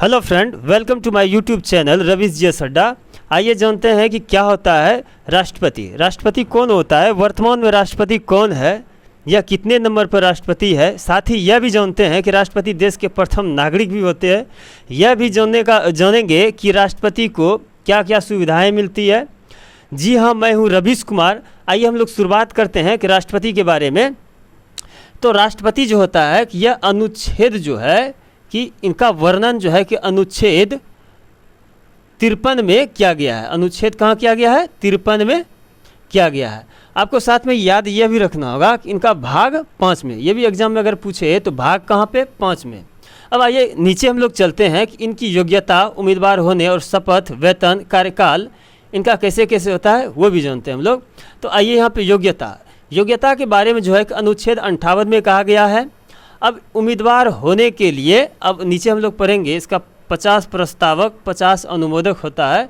Hello friend, welcome to my YouTube channel Ravish ji Adda. आइए जानते हैं कि क्या होता है राष्ट्रपति। राष्ट्रपति कौन होता है, वर्तमान में राष्ट्रपति कौन है, या कितने नंबर पर राष्ट्रपति है। साथ ही यह भी जानते हैं कि राष्ट्रपति देश के प्रथम नागरिक भी होते हैं। यह भी जानेंगे कि राष्ट्रपति को क्या क्या सुविधाएँ मिलती है। जी हाँ, मैं हूँ रवीश कुमार। आइए हम लोग शुरुआत करते हैं कि राष्ट्रपति के बारे में। तो राष्ट्रपति जो होता है कि यह अनुच्छेद जो है कि इनका वर्णन जो है कि अनुच्छेद 53 में किया गया है। अनुच्छेद कहाँ किया गया है? 53 में किया गया है। आपको साथ में याद यह भी रखना होगा कि इनका भाग 5 में, ये भी एग्जाम में अगर पूछे तो भाग कहाँ पे? 5 में। अब आइए नीचे हम लोग चलते हैं कि इनकी योग्यता, उम्मीदवार होने और शपथ, वेतन, कार्यकाल इनका कैसे कैसे होता है वो भी जानते हैं हम लोग। तो आइए यहाँ पे योग्यता के बारे में जो है कि अनुच्छेद 58 में कहा गया है। अब उम्मीदवार होने के लिए अब नीचे हम लोग पढ़ेंगे, इसका 50 प्रस्तावक 50 अनुमोदक होता है।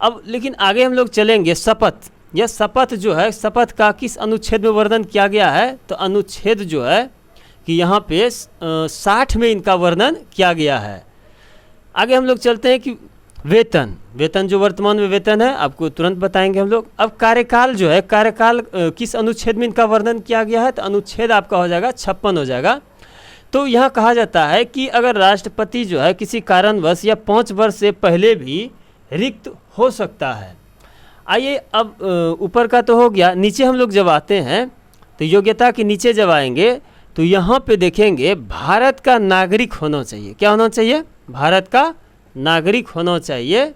अब लेकिन आगे हम लोग चलेंगे शपथ। यह शपथ जो है, शपथ का किस अनुच्छेद में वर्णन किया गया है? तो अनुच्छेद जो है कि यहाँ पे 60 में इनका वर्णन किया गया है। आगे हम लोग चलते हैं कि वेतन जो वर्तमान में वेतन है आपको तुरंत बताएंगे हम लोग। अब कार्यकाल जो है, कार्यकाल किस अनुच्छेद में इनका वर्णन किया गया है? तो अनुच्छेद आपका हो जाएगा 56 हो जाएगा। तो यहाँ कहा जाता है कि अगर राष्ट्रपति जो है किसी कारणवश या 5 वर्ष से पहले भी रिक्त हो सकता है। आइए अब ऊपर का तो हो गया, नीचे हम लोग जब आते हैं तो योग्यता के नीचे जब आएंगे तो यहाँ पे देखेंगे भारत का नागरिक होना चाहिए। क्या होना चाहिए? भारत का नागरिक होना चाहिए।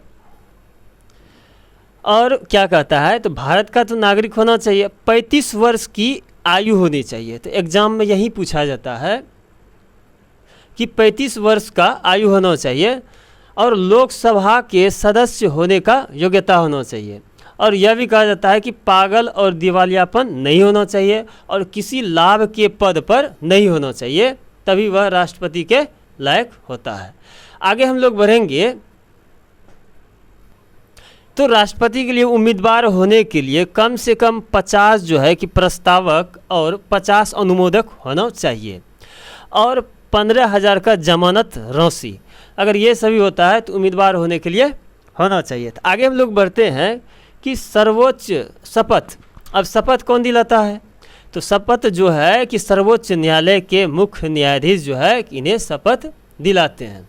और क्या कहता है? तो भारत का तो नागरिक होना चाहिए, 35 वर्ष की आयु होनी चाहिए। तो एग्जाम में यही पूछा जाता है कि 35 वर्ष का आयु होना चाहिए, और लोकसभा के सदस्य होने का योग्यता होना चाहिए। और यह भी कहा जाता है कि पागल और दिवालियापन नहीं होना चाहिए, और किसी लाभ के पद पर नहीं होना चाहिए, तभी वह राष्ट्रपति के लायक होता है। आगे हम लोग बढ़ेंगे तो राष्ट्रपति के लिए उम्मीदवार होने के लिए कम से कम 50 जो है कि प्रस्तावक और 50 अनुमोदक होना चाहिए, और 15,000 का जमानत राशि, अगर ये सभी होता है तो उम्मीदवार होने के लिए होना चाहिए। तो आगे हम लोग बढ़ते हैं कि सर्वोच्च शपथ। अब शपथ कौन दिलाता है? तो शपथ जो है कि सर्वोच्च न्यायालय के मुख्य न्यायाधीश जो है कि इन्हें शपथ दिलाते हैं।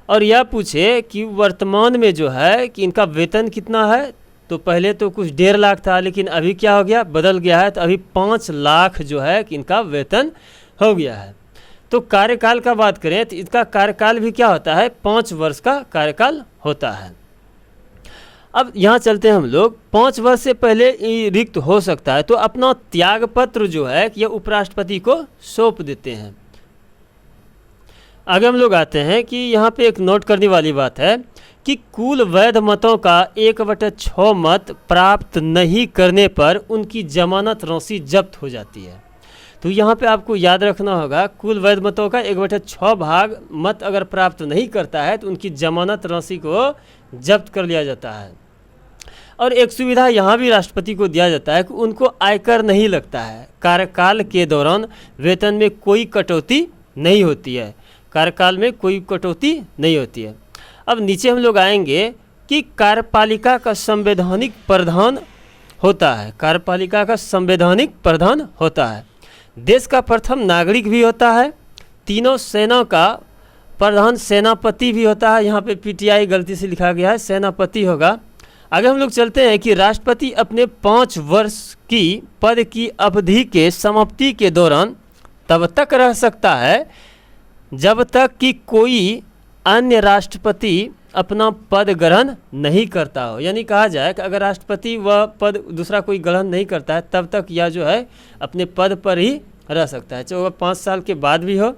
और यह पूछे कि वर्तमान में जो है कि इनका वेतन कितना है? तो पहले तो कुछ 1.5 लाख था, लेकिन अभी क्या हो गया? बदल गया है। तो अभी 5 लाख जो है कि इनका वेतन हो गया है। तो कार्यकाल का बात करें तो इसका कार्यकाल भी क्या होता है? 5 वर्ष का कार्यकाल होता है। अब यहाँ चलते हैं हम लोग, 5 वर्ष से पहले रिक्त हो सकता है तो अपना त्याग पत्र जो है कि यह उपराष्ट्रपति को सौंप देते हैं। आगे हम लोग आते हैं कि यहाँ पे एक नोट करने वाली बात है कि कुल वैध मतों का 1/6 मत प्राप्त नहीं करने पर उनकी जमानत राशि जब्त हो जाती है। तो यहाँ पे आपको याद रखना होगा, कुल वैध मतों का 1/6 भाग मत अगर प्राप्त नहीं करता है तो उनकी जमानत राशि को जब्त कर लिया जाता है। और एक सुविधा यहाँ भी राष्ट्रपति को दिया जाता है कि उनको आयकर नहीं लगता है। कार्यकाल के दौरान वेतन में कोई कटौती नहीं होती है, कार्यकाल में कोई कटौती नहीं होती है। अब नीचे हम लोग आएंगे कि कार्यपालिका का संवैधानिक प्रधान होता है। कार्यपालिका का संवैधानिक प्रधान होता है, देश का प्रथम नागरिक भी होता है, तीनों सेना का प्रधान सेनापति भी होता है। यहाँ पे पीटीआई गलती से लिखा गया है, सेनापति होगा। आगे हम लोग चलते हैं कि राष्ट्रपति अपने 5 वर्ष की पद की अवधि के समाप्ति के दौरान तब तक रह सकता है जब तक कि कोई अन्य राष्ट्रपति अपना पद ग्रहण नहीं करता हो। यानी कहा जाए कि अगर राष्ट्रपति वह पद दूसरा कोई ग्रहण नहीं करता है तब तक यह जो है अपने पद पर ही रह सकता है, चाहे वह 5 साल के बाद भी हो।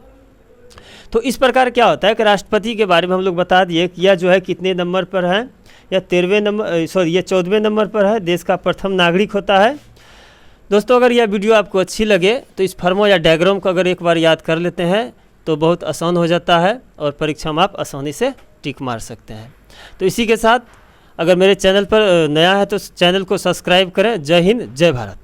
तो इस प्रकार क्या होता है कि राष्ट्रपति के बारे में हम लोग बता दिए कि यह जो है कितने नंबर पर है, या 14वें नंबर पर है, देश का प्रथम नागरिक होता है। दोस्तों, अगर यह वीडियो आपको अच्छी लगे तो इस फॉर्मूला या डायग्राम को अगर एक बार याद कर लेते हैं तो बहुत आसान हो जाता है, और परीक्षा में आप आसानी से टिक मार सकते हैं। तो इसी के साथ अगर मेरे चैनल पर नया है तो चैनल को सब्सक्राइब करें। जय हिंद, जय भारत।